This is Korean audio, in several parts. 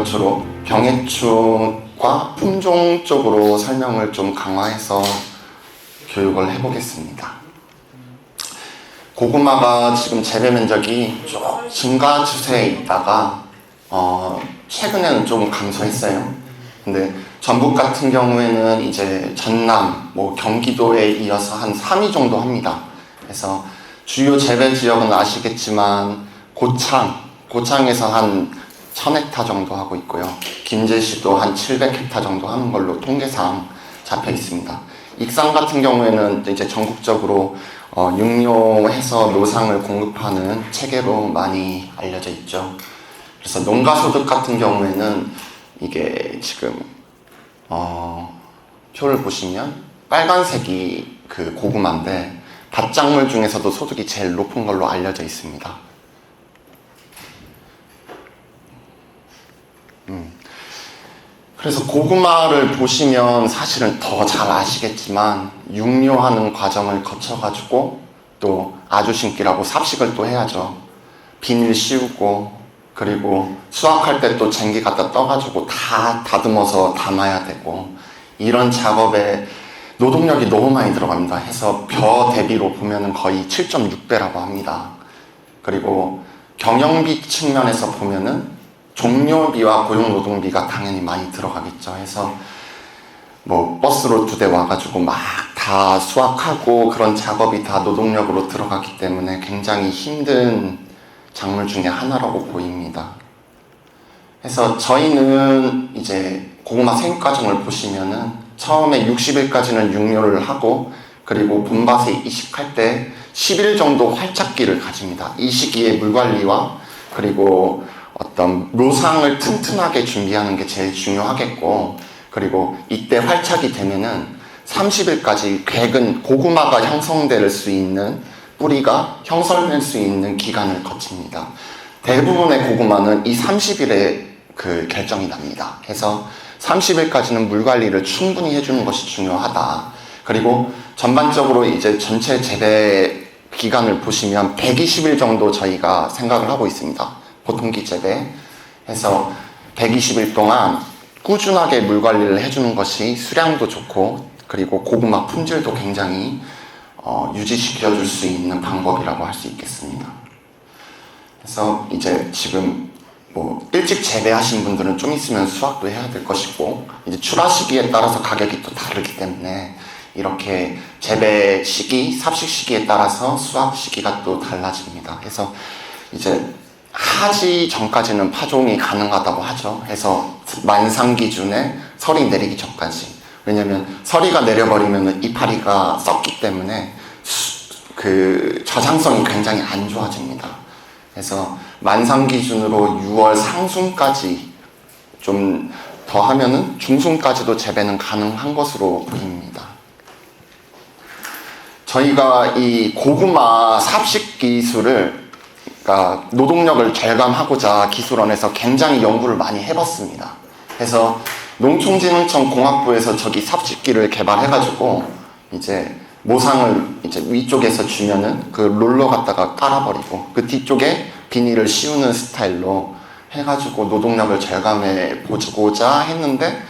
주로 병해충과 품종 쪽으로 설명을 좀 강화해서 교육을 해보겠습니다. 고구마가 지금 재배 면적이 좀 증가 추세에 있다가 최근에는 좀 감소했어요. 근데 전북 같은 경우에는 이제 전남, 경기도에 이어서 한 3위 정도 합니다. 그래서 주요 재배 지역은 아시겠지만 고창에서 한 1000헥타 정도 하고 있고요. 김제시도 한 700헥타 정도 하는 걸로 통계상 잡혀 있습니다. 익산 같은 경우에는 이제 전국적으로 육묘해서 노상을 공급하는 체계로 많이 알려져 있죠. 그래서 농가소득 같은 경우에는 이게 지금 표를 보시면 빨간색이 그 고구마인데 밭작물 중에서도 소득이 제일 높은 걸로 알려져 있습니다. 그래서 고구마를 보시면 사실은 더 잘 아시겠지만 육묘하는 과정을 거쳐가지고 또 아주심기라고 삽식을 또 해야죠. 비닐 씌우고 그리고 수확할 때 또 쟁기 갖다 떠가지고 다 다듬어서 담아야 되고 이런 작업에 노동력이 너무 많이 들어갑니다. 해서 벼 대비로 보면은 거의 7.6배라고 합니다. 그리고 경영비 측면에서 보면은 종료비와 고용노동비가 당연히 많이 들어가겠죠. 해서 버스로 2대 와가지고 막 다 수확하고 그런 작업이 다 노동력으로 들어가기 때문에 굉장히 힘든 작물 중에 하나라고 보입니다. 그래서 저희는 이제 고구마 생육 과정을 보시면은 처음에 60일까지는 육묘를 하고 그리고 봄밭에 이식할 때 10일 정도 활착기를 가집니다. 이 시기에 물 관리와 그리고 어떤 묘상을 튼튼하게 준비하는 게 제일 중요하겠고 그리고 이때 활착이 되면은 30일까지 고구마가 형성될 수 있는 뿌리가 형성될 수 있는 기간을 거칩니다. 대부분의 고구마는 이 30일에 결정이 납니다. 그래서 30일까지는 물 관리를 충분히 해주는 것이 중요하다. 그리고 전반적으로 이제 전체 재배 기간을 보시면 120일 정도 저희가 생각을 하고 있습니다. 보통기 재배 해서 120일 동안 꾸준하게 물 관리를 해주는 것이 수량도 좋고 그리고 고구마 품질도 굉장히 유지시켜 줄 수 있는 방법이라고 할 수 있겠습니다. 그래서 이제 지금 일찍 재배하신 분들은 좀 있으면 수확도 해야 될 것이고 이제 출하 시기에 따라서 가격이 또 다르기 때문에 이렇게 재배 시기, 삽식 시기에 따라서 수확 시기가 또 달라집니다. 그래서 이제 하지 전까지는 파종이 가능하다고 하죠. 해서 만상 기준에 설이 내리기 전까지. 왜냐면 서리가 내려버리면 이파리가 썩기 때문에 저장성이 굉장히 안 좋아집니다. 그래서 만상 기준으로 6월 상순까지 좀 더 하면은 중순까지도 재배는 가능한 것으로 보입니다. 저희가 이 고구마 삽식 기술을 노동력을 절감하고자 기술원에서 굉장히 연구를 많이 해봤습니다. 그래서 농촌진흥청 공학부에서 저기 삽식기를 개발해가지고 이제 모상을 이제 위쪽에서 주면은 그 롤러 갖다가 깔아버리고 그 뒤쪽에 비닐을 씌우는 스타일로 해가지고 노동력을 절감해 보고자 했는데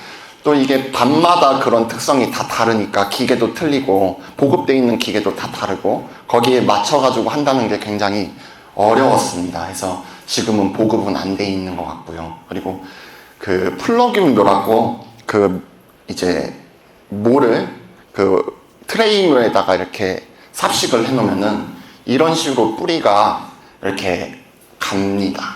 또 이게 밭마다 그런 특성이 다 다르니까 기계도 틀리고 보급되어 있는 기계도 다 다르고 거기에 맞춰가지고 한다는 게 굉장히 어려웠습니다. 그래서 지금은 보급은 안 돼 있는 것 같고요. 그리고 플러균 묘라고 이제 모를 트레이묘에다가 이렇게 삽식을 해놓으면은 이런 식으로 뿌리가 이렇게 갑니다.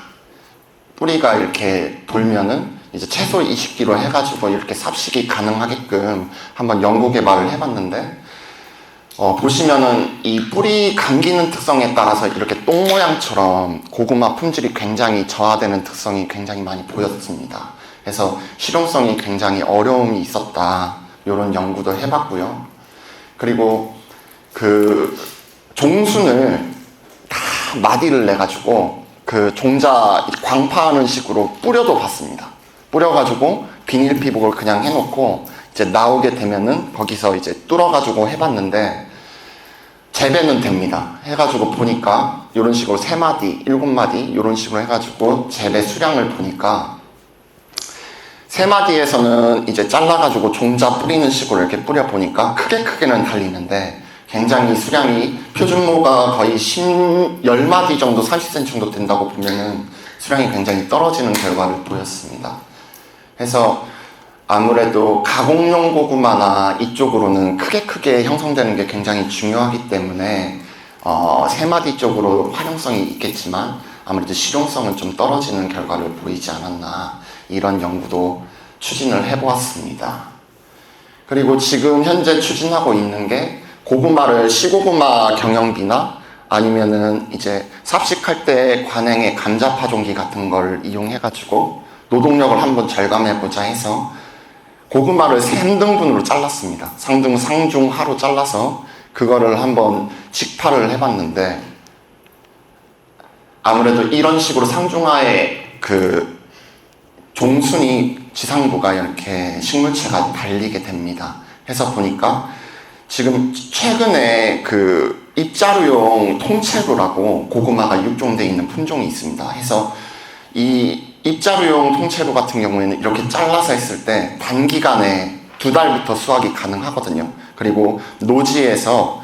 뿌리가 이렇게 돌면은 이제 최소 20kg 해가지고 이렇게 삽식이 가능하게끔 한번 연구 개발을 해봤는데 보시면은 이 뿌리 감기는 특성에 따라서 이렇게 똥 모양처럼 고구마 품질이 굉장히 저하되는 특성이 굉장히 많이 보였습니다. 그래서 실용성이 굉장히 어려움이 있었다. 이런 연구도 해봤고요. 그리고 종순을 다 마디를 내가지고 종자 광파하는 식으로 뿌려도 봤습니다. 뿌려가지고 비닐 피복을 그냥 해놓고 이제 나오게 되면은 거기서 이제 뚫어가지고 해봤는데 재배는 됩니다. 해가지고 보니까 이런 식으로 3마디, 7마디 이런 식으로 해가지고 재배 수량을 보니까 세 마디에서는 이제 잘라가지고 종자 뿌리는 식으로 이렇게 뿌려보니까 크게는 달리는데 굉장히 수량이 표준모가 거의 10마디 정도 30cm 정도 된다고 보면은 수량이 굉장히 떨어지는 결과를 보였습니다. 그래서 아무래도 가공용 고구마나 이쪽으로는 크게 형성되는 게 굉장히 중요하기 때문에 세 마디 쪽으로 활용성이 있겠지만 아무래도 실용성은 좀 떨어지는 결과를 보이지 않았나, 이런 연구도 추진을 해보았습니다. 그리고 지금 현재 추진하고 있는 게 고구마를 시고구마 경영비나 아니면은 이제 삽식할 때 관행의 감자 파종기 같은 걸 이용해가지고 노동력을 한번 절감해보자 해서 고구마를 3등분으로 잘랐습니다. 상중하로 잘라서 그거를 한번 직파를 해봤는데 아무래도 이런 식으로 상중하에 그 종순이 지상부가 이렇게 식물체가 달리게 됩니다. 해서 보니까 지금 최근에 그 입자루용 통째로라고 고구마가 육종되어 있는 품종이 있습니다. 해서 이 입자루용 통째로 같은 경우에는 이렇게 잘라서 했을 때 단기간에 2달부터 수확이 가능하거든요. 그리고 노지에서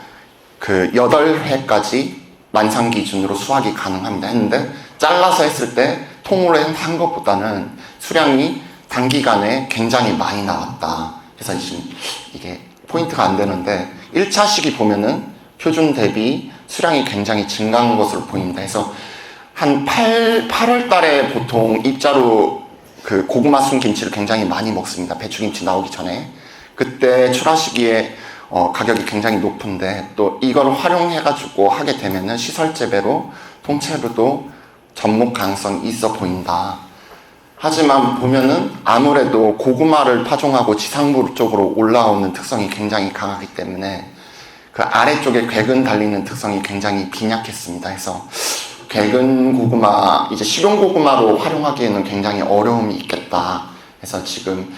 그 8회까지 만상 기준으로 수확이 가능합니다. 했는데 잘라서 했을 때 통으로 한 것보다는 수량이 단기간에 굉장히 많이 나왔다. 그래서 지금 이게 포인트가 안 되는데 1차 시기 보면은 표준 대비 수량이 굉장히 증가한 것으로 보입니다. 그래서 한 8월 달에 보통 입자로 그 고구마 순 김치를 굉장히 많이 먹습니다. 배추김치 나오기 전에. 그때 출하 시기에 가격이 굉장히 높은데 또 이걸 활용해가지고 하게 되면은 시설 재배로 통째로도 접목 가능성이 있어 보인다. 하지만 보면은 아무래도 고구마를 파종하고 지상부 쪽으로 올라오는 특성이 굉장히 강하기 때문에 그 아래쪽에 궤근 달리는 특성이 굉장히 빈약했습니다. 그래서 궤근 고구마, 이제 식용 고구마로 활용하기에는 굉장히 어려움이 있겠다. 그래서 지금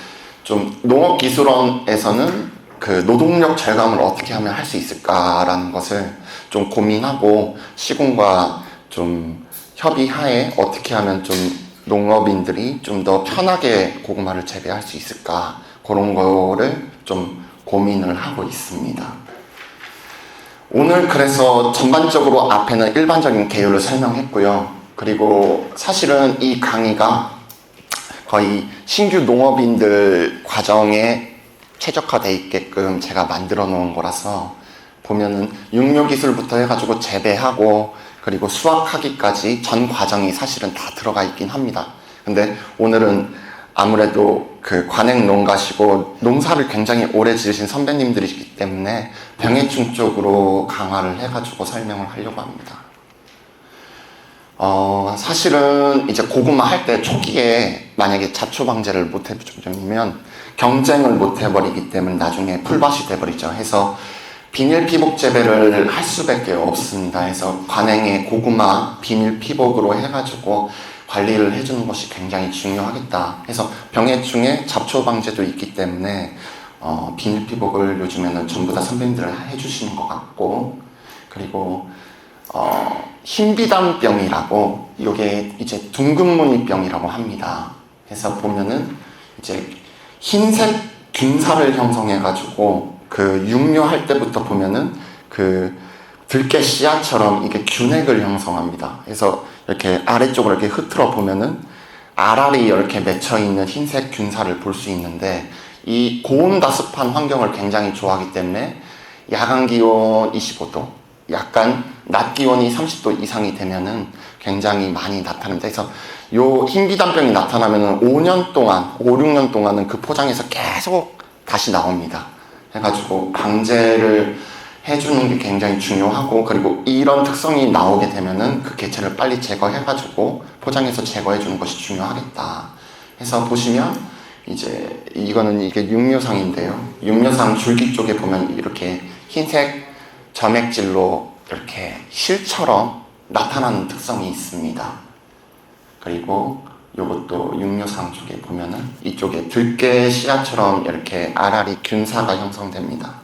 좀 농업기술원에서는 그 노동력 절감을 어떻게 하면 할 수 있을까라는 것을 좀 고민하고 시군과 좀 협의하에 어떻게 하면 좀 농업인들이 좀 더 편하게 고구마를 재배할 수 있을까, 그런 거를 좀 고민을 하고 있습니다. 오늘 그래서 전반적으로 앞에는 일반적인 개요를 설명했고요. 그리고 사실은 이 강의가 거의 신규 농업인들 과정에 최적화되어 있게끔 제가 만들어 놓은 거라서 보면은 육묘기술부터 해가지고 재배하고 그리고 수확하기까지 전 과정이 사실은 다 들어가 있긴 합니다. 근데 오늘은 아무래도 그 관행 농가시고 농사를 굉장히 오래 지으신 선배님들이기 때문에 병해충 쪽으로 강화를 해가지고 설명을 하려고 합니다. 사실은 이제 고구마 할 때 초기에 만약에 잡초 방제를 못 해주면 경쟁을 못 해버리기 때문에 나중에 풀밭이 돼버리죠. 해서 비닐 피복 재배를 할 수밖에 없습니다. 해서 관행의 고구마 비닐 피복으로 해가지고 관리를 해주는 것이 굉장히 중요하겠다. 해서 병해충의 잡초 방제도 있기 때문에 비닐 피복을 요즘에는 전부 다 선배님들 해주시는 것 같고, 그리고 흰비단병이라고, 이게 이제 둥근무늬병이라고 합니다. 그래서 보면은 이제 흰색 균사를 형성해가지고 그 육묘할 때부터 보면은 그 들깨 씨앗처럼 이게 균핵을 형성합니다. 그래서 이렇게 아래쪽으로 이렇게 흐트러 보면은 알알이 이렇게 맺혀있는 흰색 균사를 볼 수 있는데, 이 고온다습한 환경을 굉장히 좋아하기 때문에 야간 기온 25도, 약간 낮 기온이 30도 이상이 되면은 굉장히 많이 나타납니다. 그래서 요 흰비단병이 나타나면은 5년 동안, 5, 6년 동안은 그 포장에서 계속 다시 나옵니다. 해가지고 방제를 해주는 게 굉장히 중요하고, 그리고 이런 특성이 나오게 되면은 그 개체를 빨리 제거해가지고 포장해서 제거해주는 것이 중요하겠다. 해서 보시면 이제 이거는 이게 육묘상인데요. 육묘상 줄기 쪽에 보면 이렇게 흰색 점액질로 이렇게 실처럼 나타나는 특성이 있습니다. 그리고 요것도 육묘상 쪽에 보면은 이쪽에 들깨 씨앗처럼 이렇게 알알이 균사가 형성됩니다.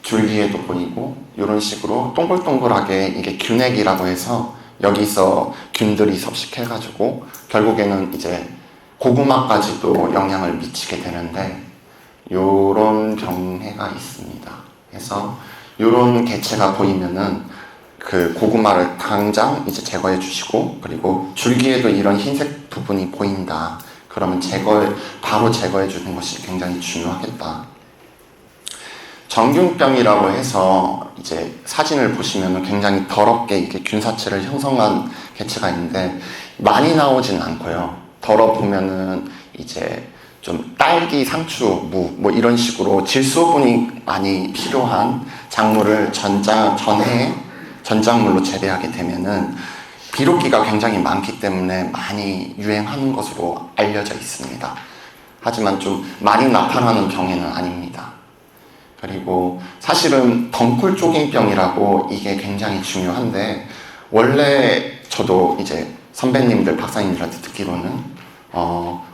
줄기에도 보이고 이런 식으로 동글동글하게 이게 균핵이라고 해서 여기서 균들이 섭식해가지고 결국에는 이제 고구마까지도 영향을 미치게 되는데 요런 병해가 있습니다. 그래서 요런 개체가 보이면은 그 고구마를 당장 이제 제거해 주시고, 그리고 줄기에도 이런 흰색 부분이 보인다. 그러면 바로 제거해 주는 것이 굉장히 중요하겠다. 정균병이라고 해서 이제 사진을 보시면 굉장히 더럽게 이렇게 균사체를 형성한 개체가 있는데 많이 나오진 않고요. 더러보면은 이제 좀 딸기, 상추, 무 뭐 이런 식으로 질소분이 많이 필요한 작물을 전해에 전작물로 재배하게 되면은 비록기가 굉장히 많기 때문에 많이 유행하는 것으로 알려져 있습니다. 하지만 좀 많이 나타나는 병에는 아닙니다. 그리고 사실은 덩굴조깅병이라고 이게 굉장히 중요한데, 원래 저도 이제 선배님들, 박사님들한테 듣기로는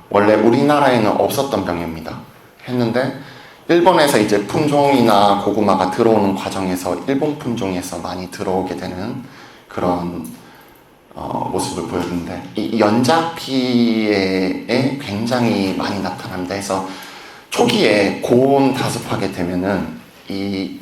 원래 우리나라에는 없었던 병입니다. 했는데 일본에서 이제 품종이나 고구마가 들어오는 과정에서 일본 품종에서 많이 들어오게 되는 그런 모습을 보였는데, 이 연작피에 굉장히 많이 나타납니다. 해서 초기에 고온 다습하게 되면은 이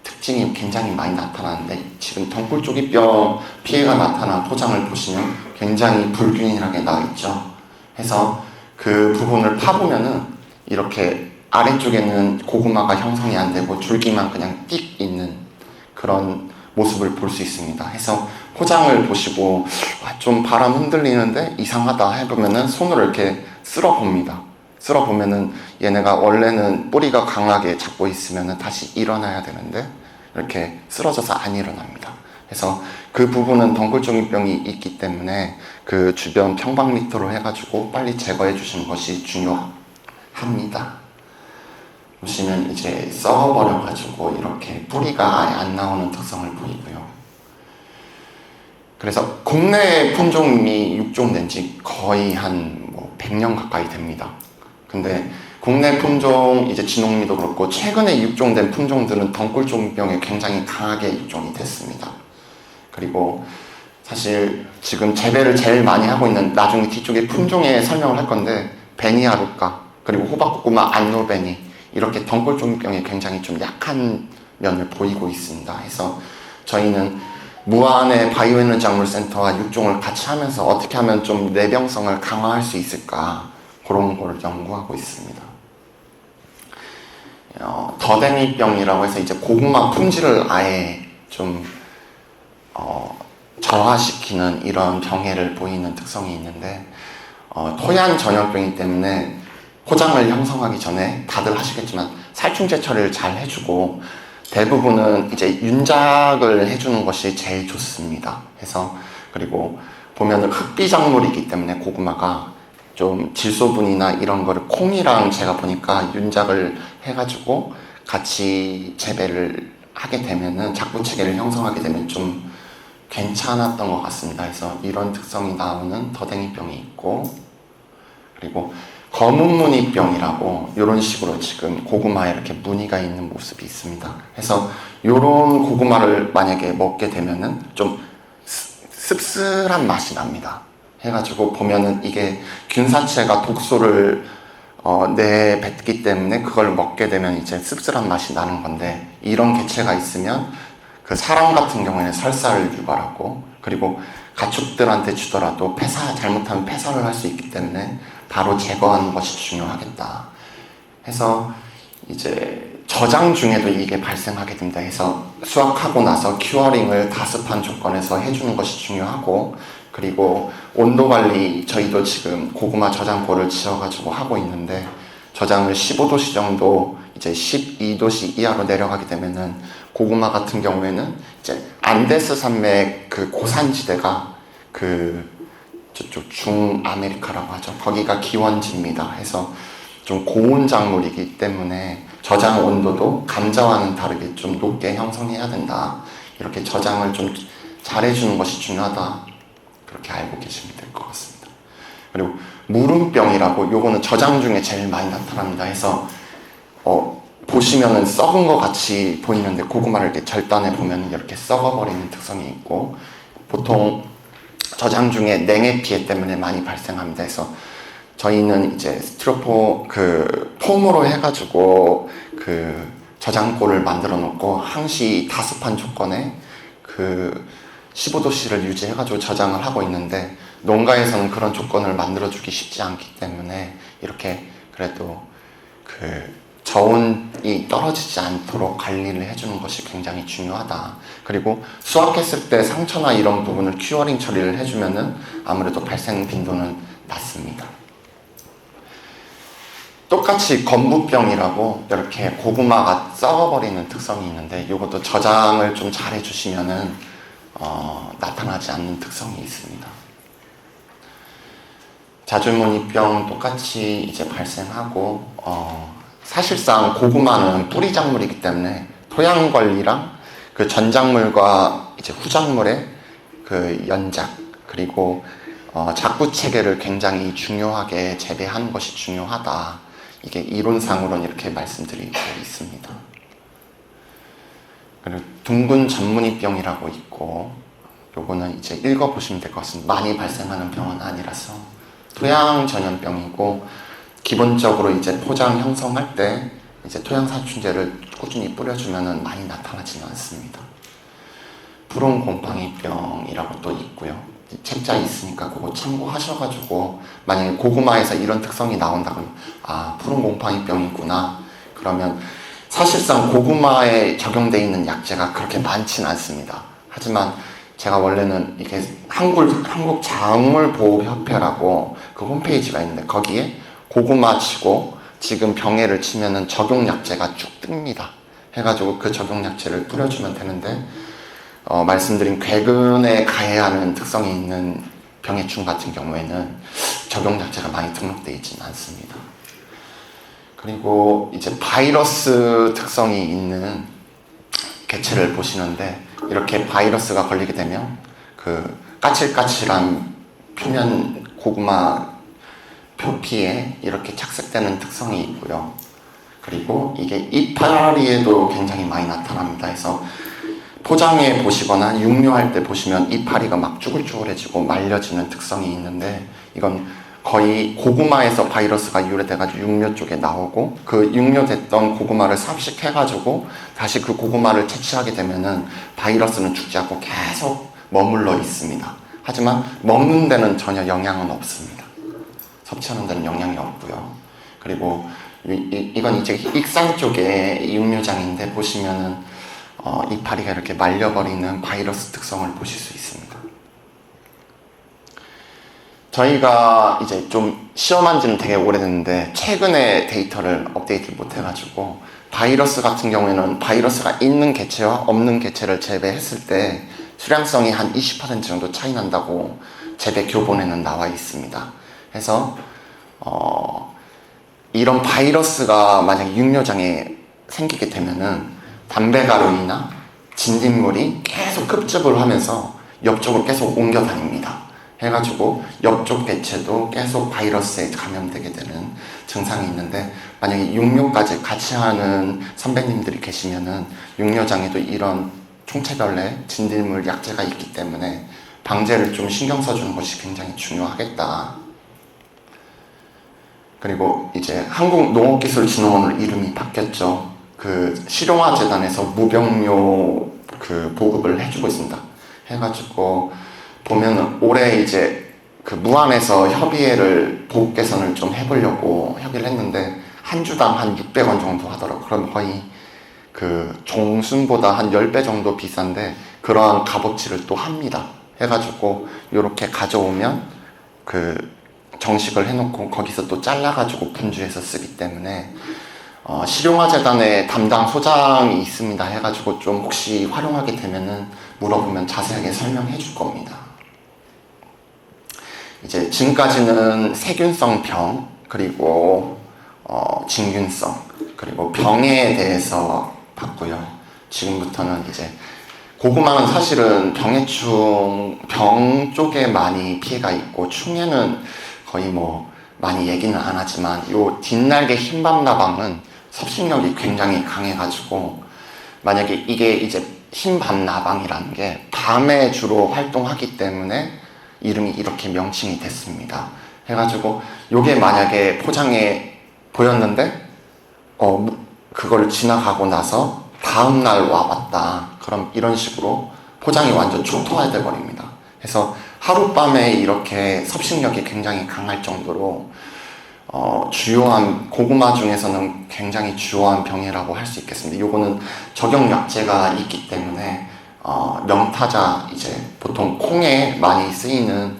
특징이 굉장히 많이 나타나는데, 지금 덩굴조기병 피해가 나타난 포장을 보시면 굉장히 불균일하게 나와 있죠. 해서 그 부분을 파보면은 이렇게 아래쪽에는 고구마가 형성이 안 되고 줄기만 그냥 띡 있는 그런 모습을 볼 수 있습니다. 해서 포장을 보시고 좀 바람 흔들리는데 이상하다 해보면은 손으로 이렇게 쓸어 봅니다. 쓸어 보면은 얘네가 원래는 뿌리가 강하게 잡고 있으면은 다시 일어나야 되는데 이렇게 쓰러져서 안 일어납니다. 그래서 그 부분은 덩굴조깅병이 있기 때문에 그 주변 평방미터로 해가지고 빨리 제거해 주시는 것이 중요합니다. 보시면 이제 썩어버려가지고 이렇게 뿌리가 아예 안 나오는 특성을 보이고요. 그래서 국내 품종이 육종된 지 거의 한 100년 가까이 됩니다. 근데 국내 품종, 이제 진홍미도 그렇고 최근에 육종된 품종들은 덩굴조깅병에 굉장히 강하게 육종이 됐습니다. 그리고 사실 지금 재배를 제일 많이 하고 있는, 나중에 뒤쪽에 품종에 설명을 할 건데, 베니아루카, 그리고 호박고구마, 안노베니, 이렇게 덩굴조깅병에 굉장히 좀 약한 면을 보이고 있습니다. 해서 저희는 무안의 바이오에너지 작물센터와 육종을 같이 하면서 어떻게 하면 좀 내병성을 강화할 수 있을까, 그런 걸 연구하고 있습니다. 더댕이병이라고 해서 이제 고구마 품질을 아예 좀 저하시키는 이런 병해를 보이는 특성이 있는데, 토양 전염병이기 때문에 포장을 형성하기 전에 다들 하시겠지만 살충제 처리를 잘 해주고, 대부분은 이제 윤작을 해주는 것이 제일 좋습니다. 해서 그리고 보면은 흑비작물이기 때문에 고구마가 좀 질소분이나 이런 거를 콩이랑 제가 보니까 윤작을 해가지고 같이 재배를 하게 되면은 작부체계를 형성하게 되면 좀 괜찮았던 것 같습니다. 그래서 이런 특성이 나오는 더댕이병이 있고, 그리고 검은무늬병이라고 이런 식으로 지금 고구마에 이렇게 무늬가 있는 모습이 있습니다. 그래서 이런 고구마를 만약에 먹게 되면은 좀 씁쓸한 맛이 납니다. 해가지고 보면은 이게 균사체가 독소를 내뱉기 때문에 그걸 먹게 되면 이제 씁쓸한 맛이 나는 건데, 이런 개체가 있으면 그 사람 같은 경우에는 설사를 유발하고, 그리고 가축들한테 주더라도 잘못하면 폐사를 할 수 있기 때문에 바로 제거하는 것이 중요하겠다 해서 이제 저장 중에도 이게 발생하게 됩니다. 해서 수확하고 나서 큐어링을 다습한 조건에서 해주는 것이 중요하고, 그리고 온도 관리, 저희도 지금 고구마 저장고를 지어가지고 하고 있는데, 저장을 15도씨 정도, 이제 12도씨 이하로 내려가게 되면은 고구마 같은 경우에는 이제 안데스 산맥 그 고산지대가 저쪽 중아메리카라고 하죠. 거기가 기원지입니다. 해서 좀 고온 작물이기 때문에 저장 온도도 감자와는 다르게 좀 높게 형성해야 된다. 이렇게 저장을 좀 잘해주는 것이 중요하다. 그렇게 알고 계시면 될 것 같습니다. 그리고 무름병이라고, 요거는 저장 중에 제일 많이 나타납니다. 해서 보시면은 썩은 것 같이 보이는데 고구마를 이렇게 절단해 보면 이렇게 썩어버리는 특성이 있고, 보통 저장 중에 냉해 피해 때문에 많이 발생합니다. 해서 저희는 이제 스티로폼 폼으로 해가지고 저장고를 만들어 놓고 항시 다습한 조건에 15도씨를 유지해가지고 저장을 하고 있는데, 농가에서는 그런 조건을 만들어주기 쉽지 않기 때문에 이렇게 그래도 저온이 떨어지지 않도록 관리를 해주는 것이 굉장히 중요하다. 그리고 수확했을 때 상처나 이런 부분을 큐어링 처리를 해주면은 아무래도 발생 빈도는 낮습니다. 똑같이 건부병이라고 이렇게 고구마가 썩어버리는 특성이 있는데, 이것도 저장을 좀 잘 해주시면은 나타나지 않는 특성이 있습니다. 자주무늬병 똑같이 이제 발생하고, 사실상 고구마는 뿌리 작물이기 때문에 토양 관리랑 전작물과 이제 후작물의 연작, 그리고 작부 체계를 굉장히 중요하게 재배하는 것이 중요하다. 이게 이론상으로는 이렇게 말씀드리고 있습니다. 그리고 둥근 전무늬병이라고 있고, 요거는 이제 읽어보시면 될 것 같습니다. 많이 발생하는 병은 아니라서 토양 전염병이고, 기본적으로 이제 포장 형성할 때 이제 토양 살충제를 꾸준히 뿌려주면은 많이 나타나지는 않습니다. 푸른 곰팡이병이라고 또 있고요. 책자에 있으니까 그거 참고하셔가지고, 만약에 고구마에서 이런 특성이 나온다 그러면 푸른 곰팡이병이구나. 그러면 사실상 고구마에 적용되어 있는 약재가 그렇게 많지는 않습니다. 하지만 제가 원래는 이게 한국 작물보호협회라고 홈페이지가 있는데, 거기에 고구마 치고 지금 병해를 치면은 적용약재가 쭉 뜹니다. 해가지고 적용약재를 뿌려주면 되는데, 말씀드린 궤근에 가해하는 특성이 있는 병해충 같은 경우에는 적용약재가 많이 등록되어 있지는 않습니다. 그리고 이제 바이러스 특성이 있는 개체를 보시는데, 이렇게 바이러스가 걸리게 되면 까칠까칠한 표면 고구마 표피에 이렇게 착색되는 특성이 있고요. 그리고 이게 이파리에도 굉장히 많이 나타납니다. 그래서 포장해 보시거나 육류할 때 보시면 이파리가 막 쭈글쭈글해지고 말려지는 특성이 있는데, 이건 거의 고구마에서 바이러스가 유래돼가지고 육류 쪽에 나오고, 육류됐던 고구마를 삽식해가지고 다시 고구마를 채취하게 되면은 바이러스는 죽지 않고 계속 머물러 있습니다. 하지만 먹는 데는 전혀 영향은 없습니다. 섭취하는 데는 영향이 없고요. 그리고 이건 이제 익산 쪽의 육류장인데, 보시면은 이파리가 이렇게 말려버리는 바이러스 특성을 보실 수 있습니다. 저희가 이제 좀 시험한 지는 되게 오래됐는데, 최근에 데이터를 업데이트 못 해가지고, 바이러스 같은 경우에는 바이러스가 있는 개체와 없는 개체를 재배했을 때 수량성이 한 20% 정도 차이 난다고 재배 교본에는 나와 있습니다. 그래서 이런 바이러스가 만약에 육류장에 생기게 되면은 담배가루나 진딧물이 계속 흡집을 하면서 옆쪽으로 계속 옮겨 다닙니다. 해가지고 옆쪽 개체도 계속 바이러스에 감염되게 되는 증상이 있는데, 만약에 육류까지 같이 하는 선배님들이 계시면은 육류장에도 이런 총체별의 진딧물 약재가 있기 때문에 방제를 좀 신경 써주는 것이 굉장히 중요하겠다. 그리고 이제 한국농업기술진흥원으로 이름이 바뀌었죠. 실용화재단에서 무병료 보급을 해주고 있습니다. 해가지고 보면은 올해 이제 무안에서 협의회를 보급 개선을 좀 해보려고 협의를 했는데, 한 주당 한 600원 정도 하더라고요. 그럼 거의 종순보다 한 10배 정도 비싼데, 그러한 값어치를 또 합니다. 해가지고 요렇게 가져오면 정식을 해놓고 거기서 또 잘라가지고 분주해서 쓰기 때문에, 실용화재단에 담당 소장이 있습니다. 해가지고 좀 혹시 활용하게 되면은 물어보면 자세하게 설명해 줄 겁니다. 이제 지금까지는 세균성 병, 그리고 진균성, 그리고 병에 대해서 봤고요. 지금부터는 이제 고구마는 사실은 병해충, 병 쪽에 많이 피해가 있고, 충해는 거의 많이 얘기는 안 하지만, 요 뒷날개 흰밤나방은 섭식력이 굉장히 강해가지고, 만약에 이게 이제 흰밤나방이라는 게 밤에 주로 활동하기 때문에 이름이 이렇게 명칭이 됐습니다. 해가지고 요게 만약에 포장에 보였는데 그걸 지나가고 나서 다음날 와봤다. 그럼 이런 식으로 포장이 완전 초토화돼 버립니다. 그래서 하룻밤에 이렇게 섭식력이 굉장히 강할 정도로 주요한 고구마 중에서는 굉장히 주요한 병이라고 할 수 있겠습니다. 요거는 적용약제가 있기 때문에 명타자 이제 보통 콩에 많이 쓰이는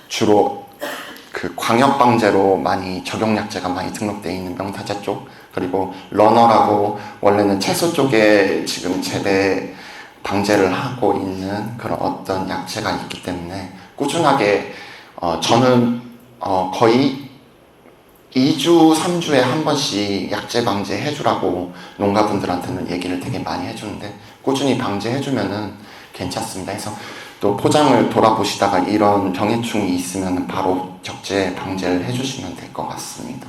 주로 그 광역방제로 많이 적용약제가 많이 등록되어 있는 명타자 쪽, 그리고 러너라고 원래는 채소 쪽에 지금 재배 방제를 하고 있는 그런 어떤 약제가 있기 때문에 꾸준하게 저는 거의 2주, 3주에 한 번씩 약제 방제 해주라고 농가분들한테는 얘기를 되게 많이 해주는데 꾸준히 방제해주면은 괜찮습니다. 해서 또 포장을 돌아보시다가 이런 병해충이 있으면 바로 적재 방제를 해주시면 될 것 같습니다.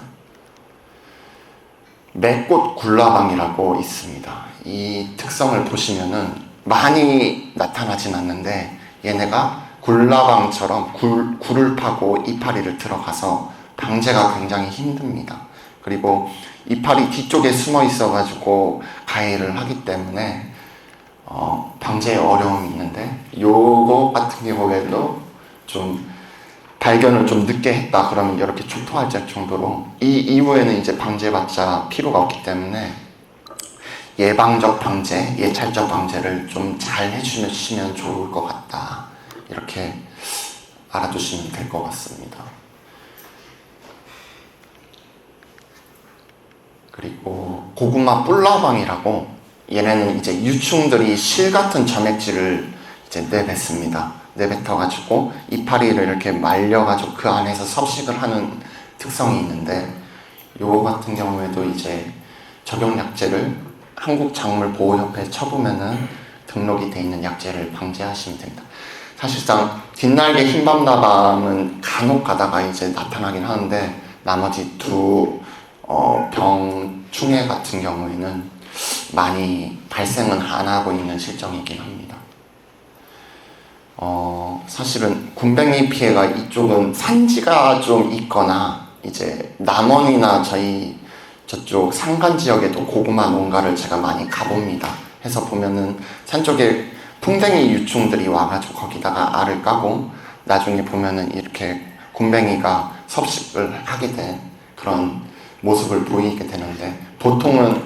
매꽃 굴라방이라고 있습니다. 이 특성을 보시면은 많이 나타나진 않는데 얘네가 굴라방처럼 굴을 파고 이파리를 들어가서 방제가 굉장히 힘듭니다. 그리고 이파리 뒤쪽에 숨어 있어가지고 가해를 하기 때문에 방제에 어려움이 있는데 요거 같은 경우에도 좀 발견을 좀 늦게 했다 그러면 이렇게 초토할 정도로 이 이후에는 이제 방제받자 필요가 없기 때문에 예방적 방제, 예찰적 방제를 좀 잘 해주시면 좋을 것 같다. 이렇게 알아두시면 될 것 같습니다. 그리고 고구마 뿔라방이라고 얘네는 이제 유충들이 실 같은 점액질을 이제 내뱉습니다. 내뱉어가지고 이파리를 이렇게 말려가지고 그 안에서 섭식을 하는 특성이 있는데 요거 같은 경우에도 이제 적용약제를 한국작물보호협회에 쳐보면은 등록이 돼 있는 약제를 방제하시면 됩니다. 사실상 뒷날개 흰밤나방은 간혹 가다가 이제 나타나긴 하는데 나머지 두 병충해 같은 경우에는 많이 발생은 안 하고 있는 실정이긴 합니다. 사실은 굼벵이 피해가 이쪽은 산지가 좀 있거나 이제 남원이나 저희 저쪽 산간 지역에도 고구마 농가를 제가 많이 가봅니다. 해서 보면은 산 쪽에 풍뎅이 유충들이 와가지고 거기다가 알을 까고 나중에 보면은 이렇게 굼벵이가 섭식을 하게 된 그런 모습을 보이게 되는데 보통은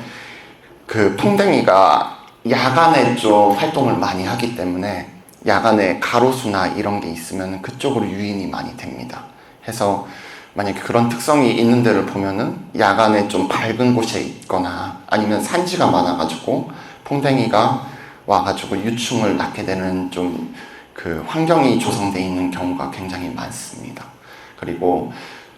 그 풍뎅이가 야간에 좀 활동을 많이 하기 때문에 야간에 가로수나 이런 게 있으면 그쪽으로 유인이 많이 됩니다. 해서 만약에 그런 특성이 있는 데를 보면은 야간에 좀 밝은 곳에 있거나 아니면 산지가 많아가지고 풍뎅이가 와가지고 유충을 낳게 되는 좀 그 환경이 조성되어 있는 경우가 굉장히 많습니다. 그리고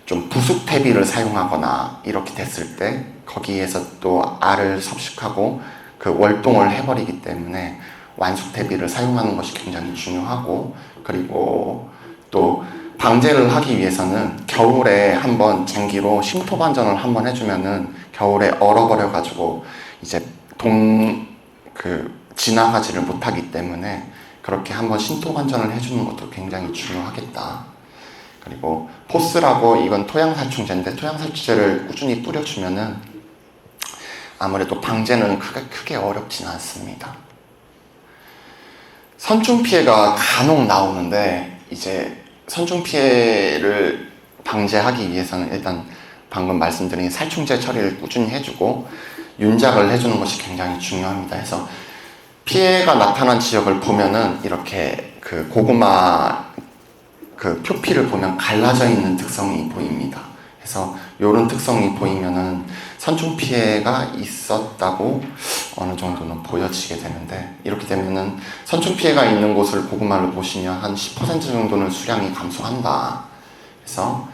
좀 부숙 퇴비를 사용하거나 이렇게 됐을 때 거기에서 또 알을 섭식하고 그 월동을 해버리기 때문에 완숙 퇴비를 사용하는 것이 굉장히 중요하고 그리고 또 방제를 하기 위해서는 겨울에 한번 쟁기로 심토 반전을 한번 해주면은 겨울에 얼어버려 가지고 이제 지나가지를 못하기 때문에 그렇게 한번 심토 반전을 해주는 것도 굉장히 중요하겠다. 그리고 포스라고 이건 토양살충제인데 토양살충제를 꾸준히 뿌려주면은 아무래도 방제는 크게 어렵진 않습니다. 선충 피해가 간혹 나오는데 이제 선충 피해를 방제하기 위해서는 일단 방금 말씀드린 살충제 처리를 꾸준히 해주고 윤작을 해주는 것이 굉장히 중요합니다. 해서 피해가 나타난 지역을 보면은 이렇게 그 고구마 그 표피를 보면 갈라져 있는 특성이 보입니다. 그래서 이런 특성이 보이면은 선충 피해가 있었다고 어느 정도는 보여지게 되는데 이렇게 되면은 선충 피해가 있는 곳을 고구마를 보시면 한 10% 정도는 수량이 감소한다. 그래서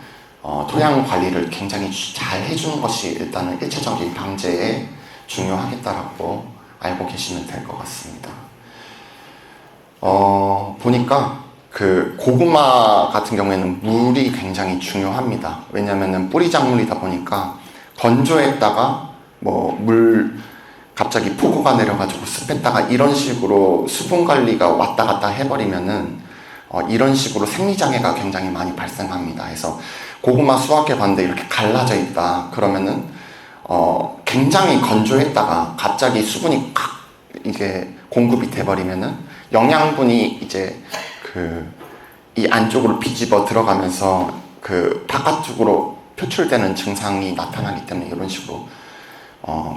토양 관리를 굉장히 잘 해주는 것이 일단은 1차적인 방제에 중요하겠다라고 알고 계시면 될 것 같습니다. 보니까 그 고구마 같은 경우에는 물이 굉장히 중요합니다. 왜냐면은 뿌리 작물이다 보니까 건조했다가 물 갑자기 폭우가 내려가지고 습했다가 이런 식으로 수분 관리가 왔다 갔다 해버리면은 이런 식으로 생리장애가 굉장히 많이 발생합니다. 그래서 고구마 수확해 봤는데 이렇게 갈라져 있다. 그러면은 굉장히 건조했다가 갑자기 수분이 이게 공급이 돼버리면은 영양분이 이제 이 안쪽으로 비집어 들어가면서 바깥쪽으로 표출되는 증상이 나타나기 때문에 이런 식으로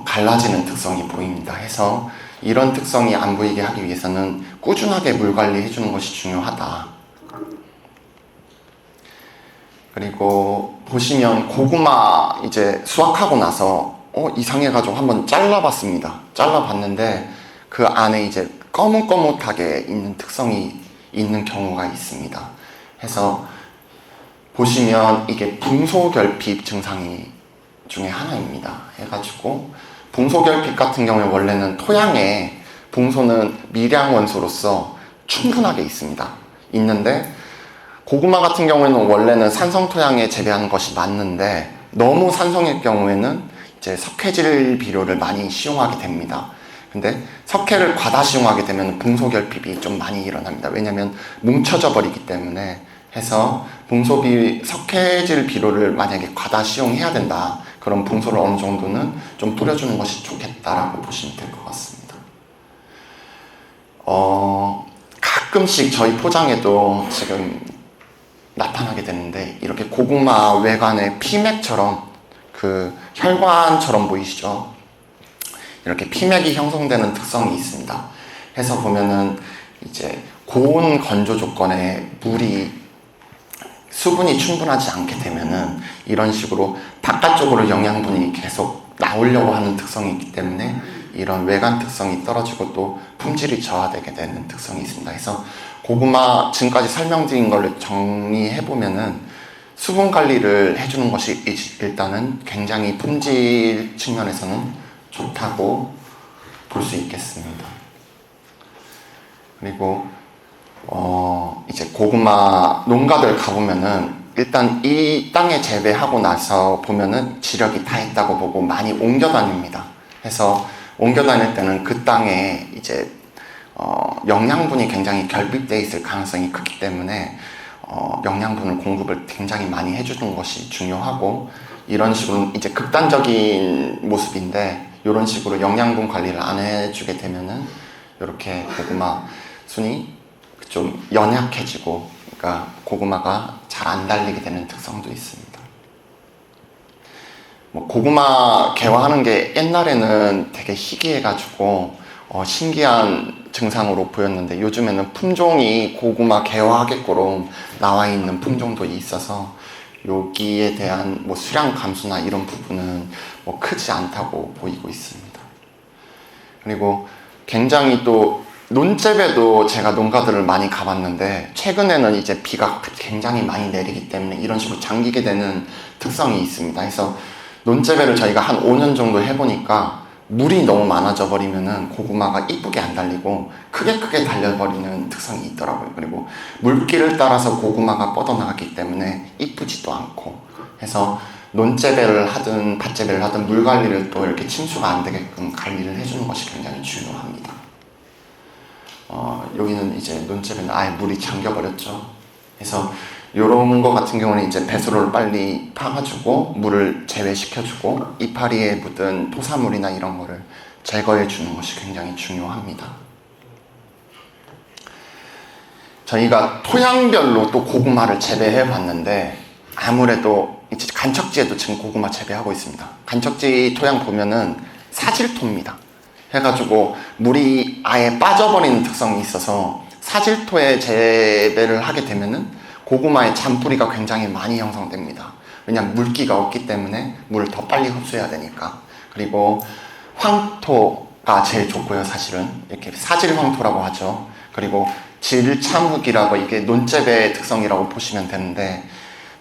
갈라지는 특성이 보입니다. 해서 이런 특성이 안 보이게 하기 위해서는 꾸준하게 물 관리해 주는 것이 중요하다. 그리고 보시면 고구마 이제 수확하고 나서 이상해가지고 한번 잘라봤습니다. 잘라봤는데 그 안에 이제 거뭇거뭇하게 있는 특성이 있는 경우가 있습니다. 해서 보시면 이게 붕소결핍 증상이 중에 하나입니다. 해가지고 붕소결핍 같은 경우에 원래는 토양에 붕소는 미량 원소로서 충분하게 있습니다. 있는데 고구마 같은 경우에는 원래는 산성 토양에 재배하는 것이 맞는데 너무 산성일 경우에는 이제 석회질 비료를 많이 시용하게 됩니다. 근데 석회를 과다 시용하게 되면 붕소결핍이 좀 많이 일어납니다. 왜냐하면 뭉쳐져 버리기 때문에. 해서 석회질 비료를 만약에 과다 시용해야 된다. 그럼 붕소를 어느 정도는 좀 뿌려주는 것이 좋겠다라고 보시면 될 것 같습니다. 가끔씩 저희 포장에도 지금 나타나게 되는데 이렇게 고구마 외관에 피맥처럼 혈관처럼 보이시죠? 이렇게 피맥이 형성되는 특성이 있습니다. 해서 보면은 이제 고온 건조 조건에 수분이 충분하지 않게 되면은 이런 식으로 바깥쪽으로 영양분이 계속 나오려고 하는 특성이 있기 때문에 이런 외관 특성이 떨어지고 또 품질이 저하되게 되는 특성이 있습니다. 그래서 고구마 지금까지 설명드린 걸 정리해보면은 수분 관리를 해주는 것이 일단은 굉장히 품질 측면에서는 좋다고 볼 수 있겠습니다. 그리고 이제 고구마 농가들 가보면은 일단 이 땅에 재배하고 나서 보면은 지력이 다 했다고 보고 많이 옮겨 다닙니다. 해서 옮겨 다닐 때는 그 땅에 이제 영양분이 굉장히 결핍되어 있을 가능성이 크기 때문에 영양분을 공급을 굉장히 많이 해주는 것이 중요하고 이런 식으로 이제 극단적인 모습인데 이런 식으로 영양분 관리를 안 해주게 되면은 이렇게 고구마 순이 좀 연약해지고 그러니까 고구마가 잘 안 달리게 되는 특성도 있습니다. 고구마 개화하는 게 옛날에는 되게 희귀해가지고 신기한 증상으로 보였는데 요즘에는 품종이 고구마 개화하게끔 나와 있는 품종도 있어서 여기에 대한 수량 감소나 이런 부분은 크지 않다고 보이고 있습니다. 그리고 굉장히 또 논재배도 제가 농가들을 많이 가봤는데 최근에는 이제 비가 굉장히 많이 내리기 때문에 이런 식으로 잠기게 되는 특성이 있습니다. 그래서 논재배를 저희가 한 5년 정도 해보니까 물이 너무 많아져 버리면은 고구마가 이쁘게 안 달리고 크게 달려버리는 특성이 있더라고요. 그리고 물길을 따라서 고구마가 뻗어나갔기 때문에 이쁘지도 않고 해서 논재배를 하든 밭재배를 하든 물 관리를 또 이렇게 침수가 안 되게끔 관리를 해주는 것이 굉장히 중요합니다. 여기는 이제 논재배는 아예 물이 잠겨버렸죠. 그래서 요런 거 같은 경우는 이제 배수로를 빨리 파가지고 물을 제외시켜주고 이파리에 묻은 토사물이나 이런 거를 제거해 주는 것이 굉장히 중요합니다. 저희가 토양별로 또 고구마를 재배해 봤는데 아무래도 이제 간척지에도 지금 고구마 재배하고 있습니다. 간척지 토양 보면은 사질토입니다. 해가지고 물이 아예 빠져버리는 특성이 있어서 사질토에 재배를 하게 되면은 고구마의 잔뿌리가 굉장히 많이 형성됩니다. 왜냐하면 물기가 없기 때문에 물을 더 빨리 흡수해야 되니까. 그리고 황토가 제일 좋고요, 사실은. 이렇게 사질황토라고 하죠. 그리고 질참흑이라고 이게 논재배의 특성이라고 보시면 되는데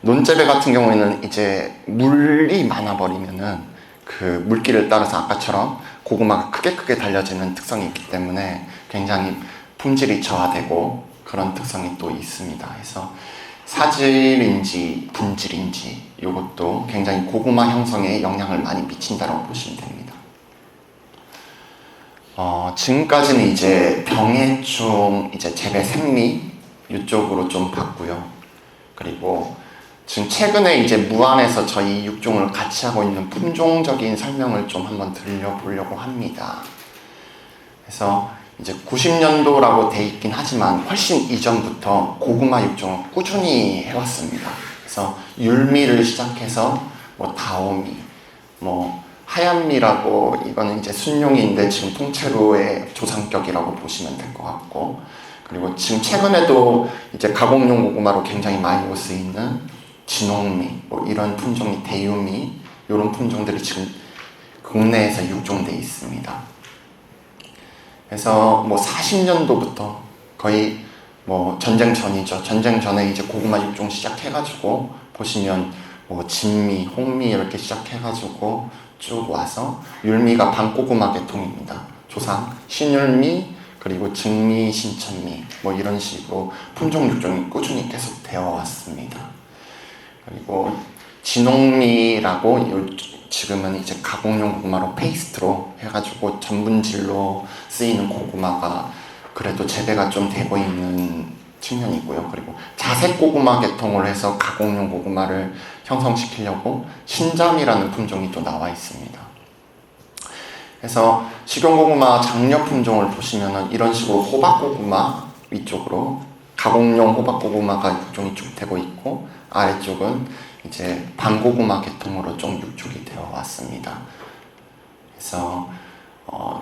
논재배 같은 경우에는 이제 물이 많아버리면은 그 물기를 따라서 아까처럼 고구마가 크게 달려지는 특성이 있기 때문에 굉장히 품질이 저하되고 그런 특성이 또 있습니다. 그래서 사질인지 분질인지 이것도 굉장히 고구마 형성에 영향을 많이 미친다고 보시면 됩니다. 지금까지는 이제 병해충, 이제 재배 생리 이쪽으로 좀 봤고요. 그리고 지금 최근에 이제 무안에서 저희 육종을 같이 하고 있는 품종적인 설명을 좀 한번 드려보려고 합니다. 그래서 이제 90년도라고 돼 있긴 하지만 훨씬 이전부터 고구마 육종을 꾸준히 해왔습니다. 그래서 율미를 시작해서 뭐 다오미, 뭐 하얀미라고 이거는 이제 순용인데 지금 통째로의 조상격이라고 보시면 될 것 같고, 그리고 지금 최근에도 이제 가공용 고구마로 굉장히 많이 쓰이는 진홍미, 뭐 이런 품종이 대유미, 이런 품종들이 지금 국내에서 육종돼 있습니다. 그래서 뭐 40년도부터 거의 뭐 전쟁 전이죠. 전쟁 전에 이제 고구마 육종 시작해가지고 보시면 뭐 진미, 홍미 이렇게 시작해가지고 쭉 와서 율미가 반고구마 계통입니다. 조상 신율미 그리고 증미, 신천미 뭐 이런 식으로 품종 육종이 꾸준히 계속 되어 왔습니다. 그리고 진홍미라고 지금은 이제 가공용 고구마로 페이스트로 해가지고 전분질로 쓰이는 고구마가 그래도 재배가 좀 되고 있는 측면이고요. 그리고 자색 고구마 계통을 해서 가공용 고구마를 형성시키려고 신잠이라는 품종이 또 나와 있습니다. 그래서 식용고구마 장려 품종을 보시면은 이런 식으로 호박고구마 위쪽으로 가공용 호박고구마가 육종이 쭉 되고 있고, 아래쪽은 이제 반고구마 계통으로 좀 육종이 되어 왔습니다. 그래서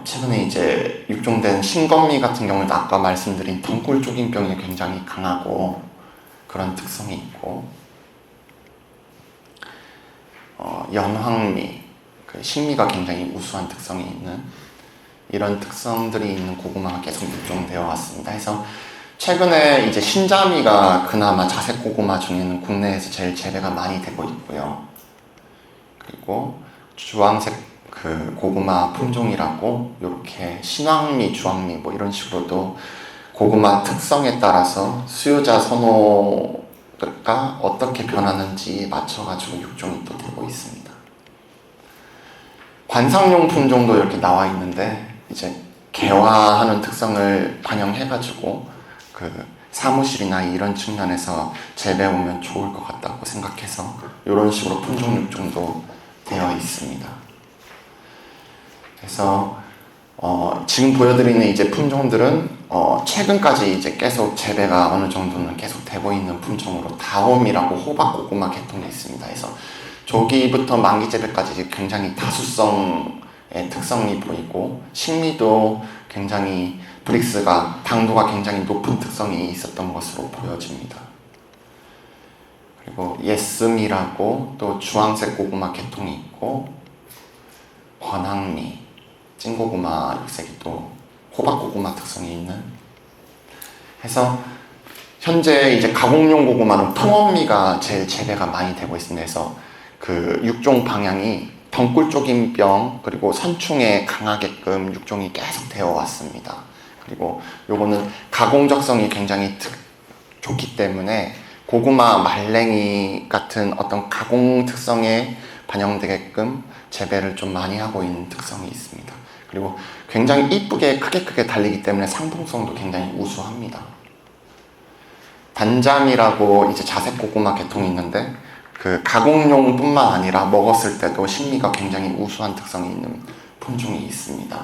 최근에 이제 육종된 신건미 같은 경우는 아까 말씀드린 덩굴 쪼긴병이 굉장히 강하고 그런 특성이 있고, 연황미, 그 식미가 굉장히 우수한 특성이 있는 이런 특성들이 있는 고구마가 계속 육종되어 왔습니다. 그래서 최근에 이제 신자미가 그나마 자색 고구마 중에는 국내에서 제일 재배가 많이 되고 있고요. 그리고 주황색 그 고구마 품종이라고 이렇게 신황미, 주황미 뭐 이런 식으로도 고구마 특성에 따라서 수요자 선호가 어떻게 변하는지 맞춰가지고 육종이 또 되고 있습니다. 관상용 품종도 이렇게 나와 있는데 이제 개화하는 특성을 반영해가지고 그 사무실이나 이런 측면에서 재배 오면 좋을 것 같다고 생각해서 이런 식으로 품종 육종도 되어 있습니다. 그래서 지금 보여드리는 이제 품종들은 최근까지 이제 계속 재배가 어느 정도는 계속 되고 있는 품종으로 다옴이라고 호박고구마 계통이 있습니다. 그래서 조기부터 만기 재배까지 굉장히 다수성의 특성이 보이고 식미도 굉장히 브릭스가 당도가 굉장히 높은 특성이 있었던 것으로 보여집니다. 그리고 예스미라고 또 주황색 고구마 계통이 있고, 권황미, 찐고구마 육색이 또 호박고구마 특성이 있는, 해서 현재 이제 가공용 고구마는 통원미가 제일 재배가 많이 되고 있습니다. 그래서 그 육종 방향이 덩굴쪽인병 그리고 선충에 강하게끔 육종이 계속 되어 왔습니다. 그리고 요거는 가공적성이 굉장히 좋기 때문에 고구마 말랭이 같은 어떤 가공 특성에 반영되게끔 재배를 좀 많이 하고 있는 특성이 있습니다. 그리고 굉장히 이쁘게 크게 달리기 때문에 상품성도 굉장히 우수합니다. 단잠이라고 이제 자색 고구마 계통이 있는데 그 가공용 뿐만 아니라 먹었을 때도 식미가 굉장히 우수한 특성이 있는 품종이 있습니다.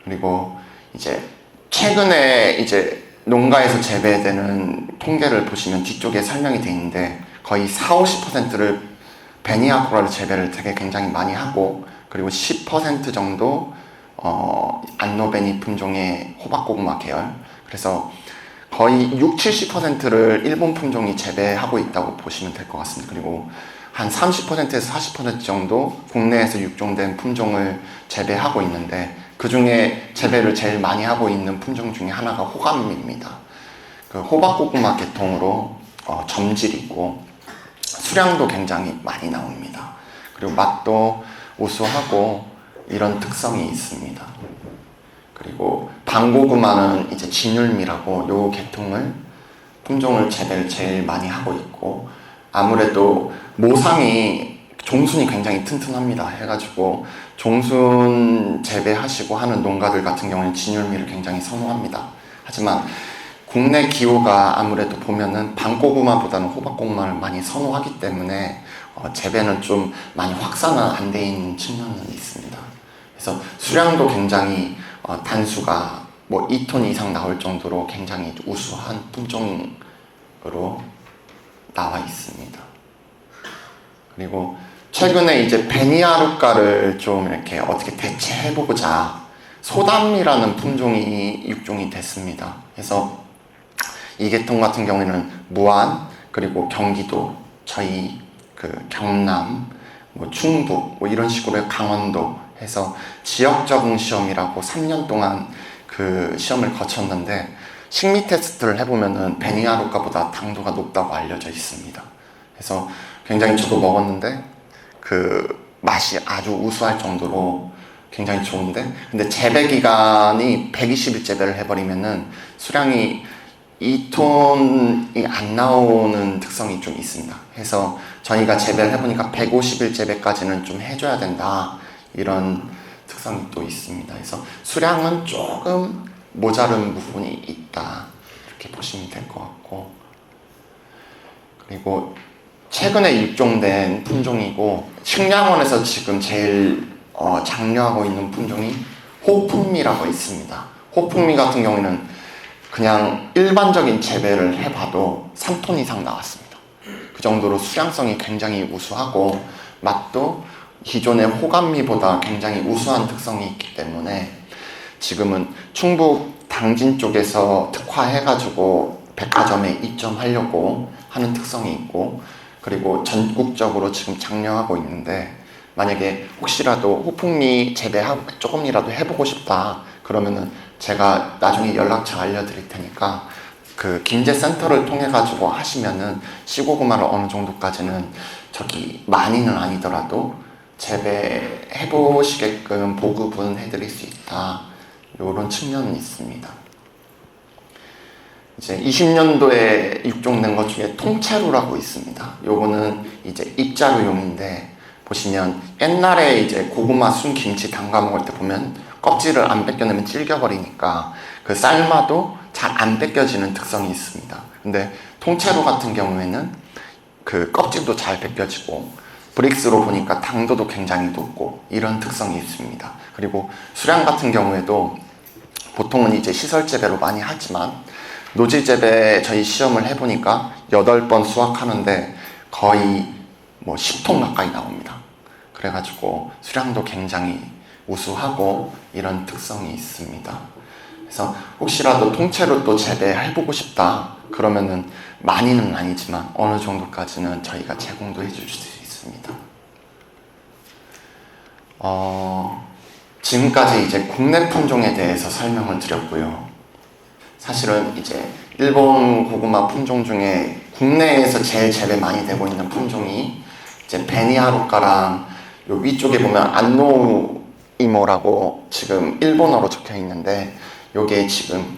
그리고 이제 최근에 이제 농가에서 재배되는 통계를 보시면 뒤쪽에 설명이 되어 있는데 거의 40~50%를 베니아코라를 재배를 되게 굉장히 많이 하고, 그리고 10% 정도 안노베니 품종의 호박고구마 계열, 그래서 거의 60~70%를 일본 품종이 재배하고 있다고 보시면 될 것 같습니다. 그리고 한 30%에서 40% 정도 국내에서 육종된 품종을 재배하고 있는데, 그 중에 재배를 제일 많이 하고 있는 품종 중에 하나가 호감미입니다. 그 호박고구마 계통으로 점질이고 수량도 굉장히 많이 나옵니다. 그리고 맛도 우수하고 이런 특성이 있습니다. 그리고 반고구마는 이제 진율미라고 요 계통을 품종을 재배를 제일 많이 하고 있고, 아무래도 모상이 종순이 굉장히 튼튼합니다. 해가지고 종순 재배하시고 하는 농가들 같은 경우는 진율미를 굉장히 선호합니다. 하지만 국내 기호가 아무래도 보면은 밤고구마보다는 호박고구마를 많이 선호하기 때문에 재배는 좀 많이 확산은 안 돼 있는 측면은 있습니다. 그래서 수량도 굉장히 단수가 뭐 2톤 이상 나올 정도로 굉장히 우수한 품종으로 나와 있습니다. 그리고 최근에 이제 베니아루카를 좀 이렇게 어떻게 대체해보고자 소담이라는 품종이 육종이 됐습니다. 그래서 이 계통 같은 경우에는 무안, 그리고 경기도, 저희 그 경남, 뭐 충북, 뭐 이런 식으로 강원도 해서 지역 적응 시험이라고 3년 동안 그 시험을 거쳤는데 식미 테스트를 해보면은 베니아루카보다 당도가 높다고 알려져 있습니다. 그래서 굉장히 저도 먹었는데 그 맛이 아주 우수할 정도로 굉장히 좋은데, 근데 재배 기간이 120일 재배를 해버리면은 수량이 2톤이 안 나오는 특성이 좀 있습니다. 그래서 저희가 재배를 해보니까 150일 재배까지는 좀 해줘야 된다, 이런 특성이 또 있습니다. 그래서 수량은 조금 모자른 부분이 있다, 이렇게 보시면 될 것 같고, 그리고 최근에 육종된 품종이고 식량원에서 지금 제일 장려하고 있는 품종이 호풍미라고 있습니다. 호풍미 같은 경우에는 그냥 일반적인 재배를 해봐도 3톤 이상 나왔습니다. 그 정도로 수량성이 굉장히 우수하고 맛도 기존의 호감미보다 굉장히 우수한 특성이 있기 때문에 지금은 충북 당진 쪽에서 특화해가지고 백화점에 입점하려고 하는 특성이 있고, 그리고 전국적으로 지금 장려하고 있는데, 만약에 혹시라도 호풍미 재배 조금이라도 해보고 싶다 그러면은 제가 나중에 연락처 알려드릴 테니까 그 김제센터를 통해 가지고 하시면은 시고구마를 어느 정도까지는 저기 많이는 아니더라도 재배해 보시게끔 보급은 해드릴 수 있다, 이런 측면은 있습니다. 이제 20년도에 육종된 것 중에 통채루라고 있습니다. 요거는 이제 입자루용인데, 보시면 옛날에 이제 고구마 순 김치 담가 먹을 때 보면 껍질을 안 벗겨내면 질겨버리니까 그 삶아도 잘 안 벗겨지는 특성이 있습니다. 근데 통채루 같은 경우에는 그 껍질도 잘 벗겨지고 브릭스로 보니까 당도도 굉장히 높고 이런 특성이 있습니다. 그리고 수량 같은 경우에도 보통은 이제 시설 재배로 많이 하지만 노지 재배 저희 시험을 해보니까 8번 수확하는데 거의 뭐 10톤 가까이 나옵니다. 그래가지고 수량도 굉장히 우수하고 이런 특성이 있습니다. 그래서 혹시라도 통째로 또 재배해보고 싶다 그러면은 많이는 아니지만 어느 정도까지는 저희가 제공도 해줄 수 있습니다. 지금까지 이제 국내 품종에 대해서 설명을 드렸고요. 사실은 이제 일본 고구마 품종 중에 국내에서 제일 재배 많이 되고 있는 품종이 이제 베니하루카랑 요 위쪽에 보면 안노이모라고 지금 일본어로 적혀 있는데, 요게 지금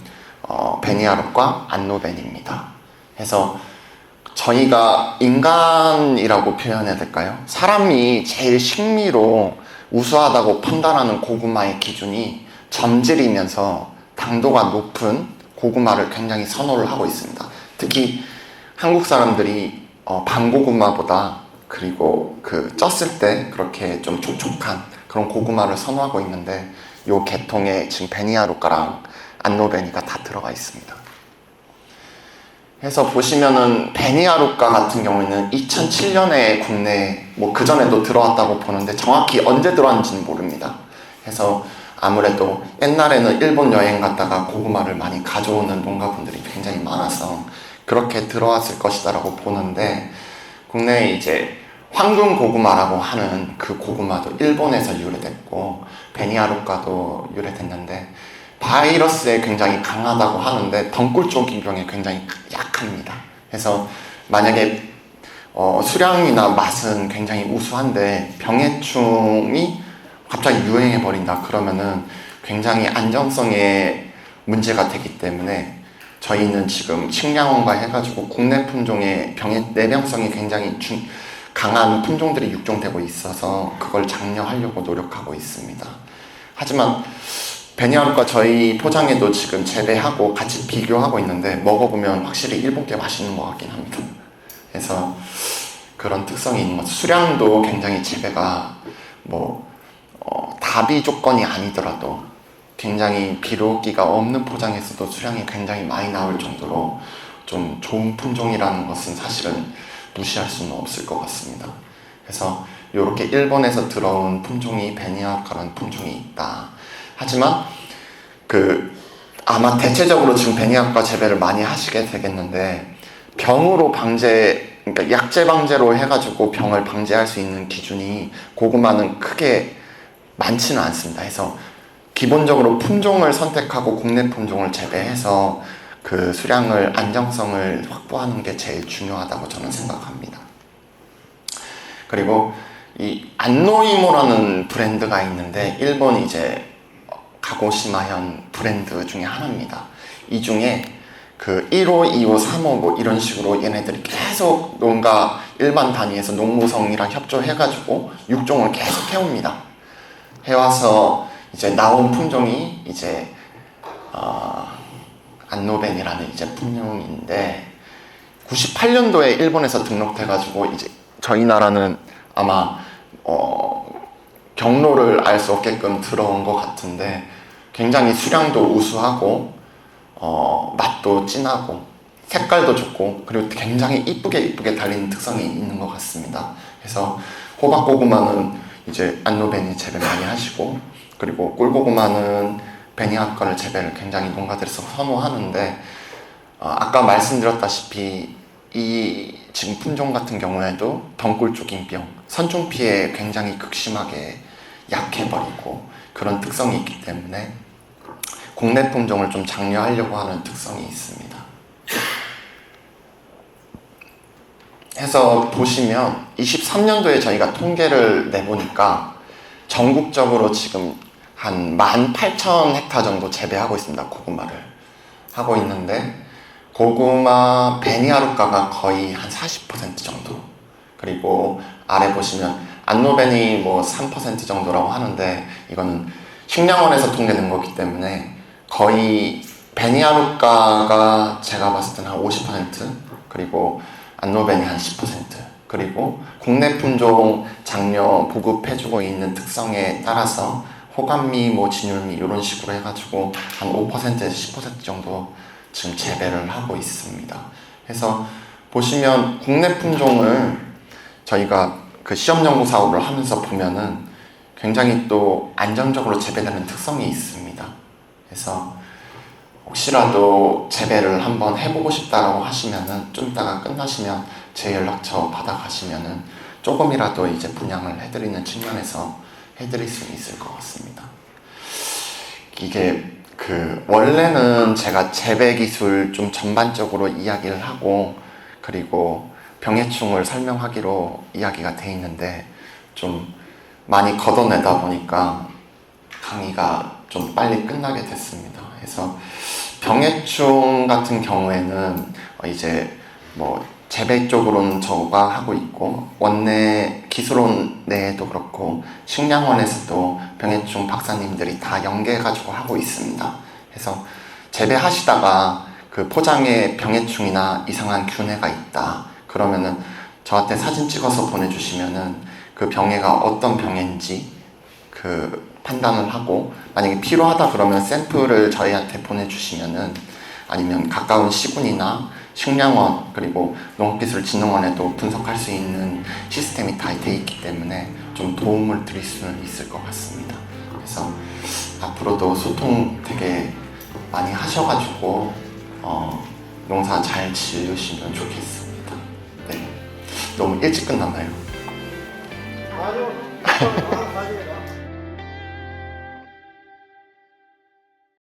베니하루카 안노벤입니다. 그래서 저희가 인간이라고 표현해야 될까요? 사람이 제일 식미로 우수하다고 판단하는 고구마의 기준이 점질이면서 당도가 높은 고구마를 굉장히 선호를 하고 있습니다. 특히 한국 사람들이 밤고구마보다, 그리고 그 쪘을 때 그렇게 좀 촉촉한 그런 고구마를 선호하고 있는데, 요 계통에 지금 베니하루카랑 안노베니가 다 들어가 있습니다. 그래서 보시면은 베니하루카 같은 경우에는 2007년에 국내에 뭐 그전에도 들어왔다고 보는데 정확히 언제 들어왔는지는 모릅니다. 그래서 아무래도 옛날에는 일본 여행 갔다가 고구마를 많이 가져오는 농가분들이 굉장히 많아서 그렇게 들어왔을 것이다라고 보는데, 국내에 이제 황금 고구마라고 하는 그 고구마도 일본에서 유래됐고 베니하루카도 유래됐는데, 바이러스에 굉장히 강하다고 하는데 덩굴조기병에 굉장히 약합니다. 그래서 만약에 수량이나 맛은 굉장히 우수한데 병해충이 갑자기 유행해버린다 그러면은 굉장히 안정성에 문제가 되기 때문에 저희는 지금 식량원과 해가지고 국내 품종의 내병성이 굉장히 강한 품종들이 육종되고 있어서 그걸 장려하려고 노력하고 있습니다. 하지만 베니하루카 저희 포장에도 지금 재배하고 같이 비교하고 있는데 먹어보면 확실히 일본 게 맛있는 것 같긴 합니다. 그래서 그런 특성이 있는 것 같아요. 수량도 굉장히 재배가 답이 조건이 아니더라도 굉장히 비료기가 없는 포장에서도 수량이 굉장히 많이 나올 정도로 좀 좋은 품종이라는 것은 사실은 무시할 수는 없을 것 같습니다. 그래서 이렇게 일본에서 들어온 품종이 베니하루카라는 품종이 있다. 하지만 아마 대체적으로 지금 베니하루카 재배를 많이 하시게 되겠는데 병으로 그러니까 약재 방제로 해가지고 병을 방제할 수 있는 기준이 고구마는 크게 많지는 않습니다. 그래서 기본적으로 품종을 선택하고 국내 품종을 재배해서 그 수량을 안정성을 확보하는 게 제일 중요하다고 저는 생각합니다. 그리고 이 안노이모라는 브랜드가 있는데 일본 이제 가고시마현 브랜드 중에 하나입니다. 이 중에 1호, 2호, 3호 이런 식으로 얘네들이 계속 뭔가 일반 단위에서 농무성이랑 협조해가지고 육종을 계속 해옵니다. 해와서 이제 나온 품종이 이제 안노벤이라는 이제 품종인데 98년도에 일본에서 등록돼가지고 이제 저희 나라는 아마 경로를 알 수 없게끔 들어온 것 같은데 굉장히 수량도 우수하고 맛도 진하고 색깔도 좋고 그리고 굉장히 이쁘게 달리는 특성이 있는 것 같습니다. 그래서 호박고구마는 이제 안노벤이 재배 많이 하시고 그리고 꿀고구마는 베니하루카를 재배를 굉장히 농가들에서 선호하는데 아까 말씀드렸다시피 이 지금 품종 같은 경우에도 덩굴조깅병, 선충피에 굉장히 극심하게 약해버리고 그런 특성이 있기 때문에 국내 품종을 좀 장려하려고 하는 특성이 있습니다. 해서 보시면 23년도에 저희가 통계를 내보니까 전국적으로 지금 한 18,000헥타 정도 재배하고 있습니다. 고구마를 하고 있는데 고구마 베니하루카가 거의 한 40% 정도, 그리고 아래 보시면 안노벤이 3% 정도라고 하는데 이거는 식량원에서 통계된 거기 때문에 거의 베니하루카가 제가 봤을 때는 한 50%, 그리고 안노벤이 한 10%, 그리고 국내 품종 장려 보급해주고 있는 특성에 따라서 호감미, 진율미 이런 식으로 해가지고 한 5%에서 10% 정도 지금 재배를 하고 있습니다. 그래서 보시면 국내 품종을 저희가 그 시험 연구 사업을 하면서 보면은 굉장히 또 안정적으로 재배되는 특성이 있습니다. 그래서 혹시라도 재배를 한번 해보고 싶다라고 하시면은 좀 이따가 끝나시면 제 연락처 받아가시면은 조금이라도 이제 분양을 해드리는 측면에서 해드릴 수 있을 것 같습니다. 이게 원래는 제가 재배 기술 좀 전반적으로 이야기를 하고 그리고 병해충을 설명하기로 이야기가 돼 있는데 좀 많이 걷어내다 보니까 강의가 좀 빨리 끝나게 됐습니다. 그래서 병해충 같은 경우에는 이제 재배 쪽으로는 저가 하고 있고 원내 기술원 내에도 그렇고 식량원에서도 병해충 박사님들이 다 연계해가지고 하고 있습니다. 그래서 재배하시다가 그 포장에 병해충이나 이상한 균해가 있다 그러면은 저한테 사진 찍어서 보내주시면은 그 병해가 어떤 병해인지 판단을 하고 만약에 필요하다 그러면 샘플을 저희한테 보내주시면은 아니면 가까운 시군이나 식량원 그리고 농업기술진흥원에도 분석할 수 있는 시스템이 다 돼 있기 때문에 좀 도움을 드릴 수는 있을 것 같습니다. 그래서 앞으로도 소통 되게 많이 하셔가지고 농사 잘 지으시면 좋겠습니다. 네, 너무 일찍 끝났나요? 아니요.